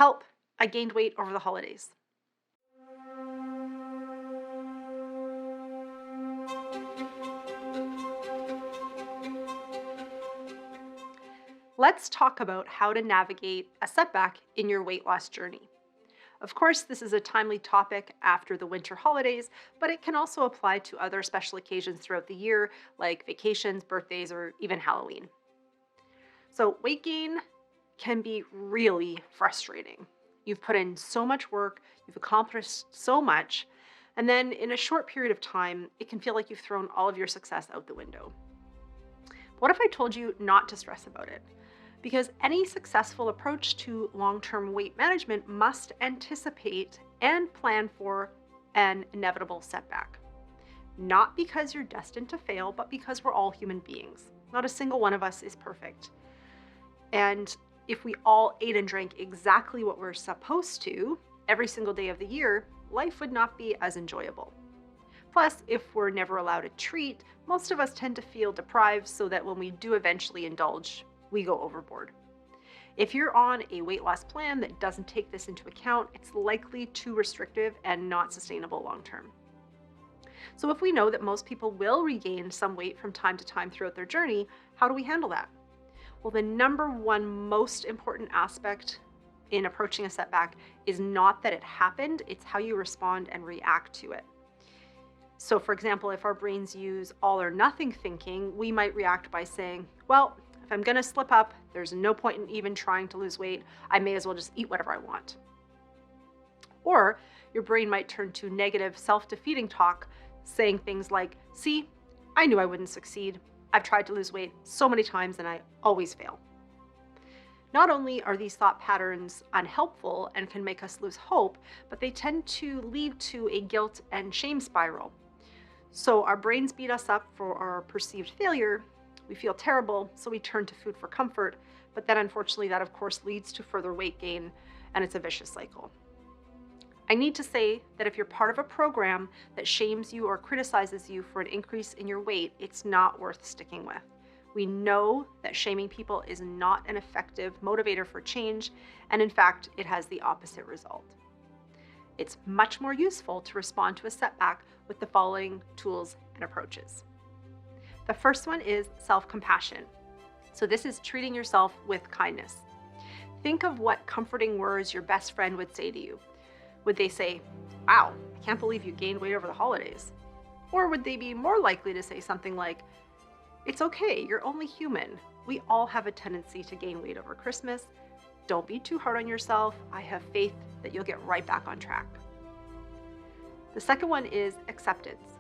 Help, I gained weight over the holidays. Let's talk about how to navigate a setback in your weight loss journey. Of course, this is a timely topic after the winter holidays, but it can also apply to other special occasions throughout the year, like vacations, birthdays, or even Halloween. So, weight gain can be really frustrating. You've put in so much work, you've accomplished so much, and then in a short period of time, it can feel like you've thrown all of your success out the window. What if I told you not to stress about it? Because any successful approach to long-term weight management must anticipate and plan for an inevitable setback. Not because you're destined to fail, but because we're all human beings. Not a single one of us is perfect. And if we all ate and drank exactly what we're supposed to every single day of the year, life would not be as enjoyable. Plus, if we're never allowed a treat, most of us tend to feel deprived so that when we do eventually indulge, we go overboard. If you're on a weight loss plan that doesn't take this into account, it's likely too restrictive and not sustainable long term. So if we know that most people will regain some weight from time to time throughout their journey, how do we handle that? Well, the number one most important aspect in approaching a setback is not that it happened, it's how you respond and react to it. So for example, if our brains use all or nothing thinking, we might react by saying, well, if I'm gonna slip up, there's no point in even trying to lose weight. I may as well just eat whatever I want. Or your brain might turn to negative self-defeating talk, saying things like, see, I knew I wouldn't succeed. I've tried to lose weight so many times and I always fail. Not only are these thought patterns unhelpful and can make us lose hope, but they tend to lead to a guilt and shame spiral. So our brains beat us up for our perceived failure. We feel terrible, so we turn to food for comfort, but then unfortunately that of course leads to further weight gain, and it's a vicious cycle. I need to say that if you're part of a program that shames you or criticizes you for an increase in your weight, it's not worth sticking with. We know that shaming people is not an effective motivator for change, and in fact, it has the opposite result. It's much more useful to respond to a setback with the following tools and approaches. The first one is self-compassion. So this is treating yourself with kindness. Think of what comforting words your best friend would say to you. Would they say, wow, I can't believe you gained weight over the holidays? Or would they be more likely to say something like, it's okay, you're only human. We all have a tendency to gain weight over Christmas. Don't be too hard on yourself. I have faith that you'll get right back on track. The second one is acceptance.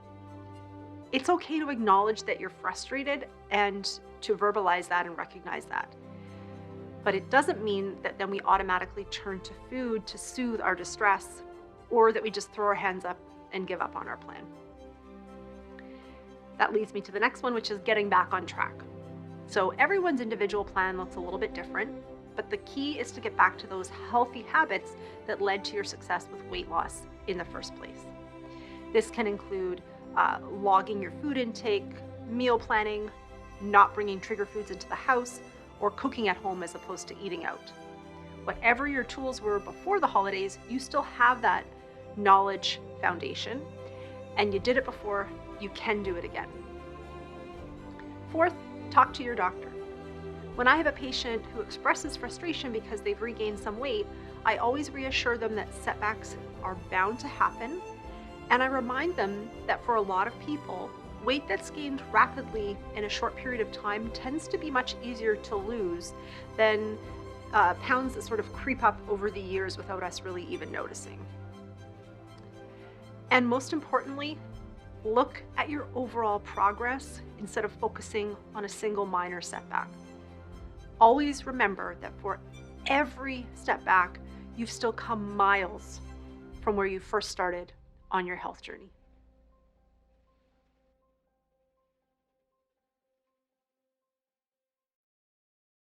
It's okay to acknowledge that you're frustrated and to verbalize that and recognize that. But it doesn't mean that then we automatically turn to food to soothe our distress, or that we just throw our hands up and give up on our plan. That leads me to the next one, which is getting back on track. So everyone's individual plan looks a little bit different, but the key is to get back to those healthy habits that led to your success with weight loss in the first place. This can include logging your food intake, meal planning, not bringing trigger foods into the house, or cooking at home as opposed to eating out. Whatever your tools were before the holidays, you still have that knowledge foundation, and you did it before, you can do it again. Fourth, talk to your doctor. When I have a patient who expresses frustration because they've regained some weight, I always reassure them that setbacks are bound to happen, and I remind them that for a lot of people, weight that's gained rapidly in a short period of time tends to be much easier to lose than pounds that sort of creep up over the years without us really even noticing. And most importantly, look at your overall progress instead of focusing on a single minor setback. Always remember that for every step back, you've still come miles from where you first started on your health journey.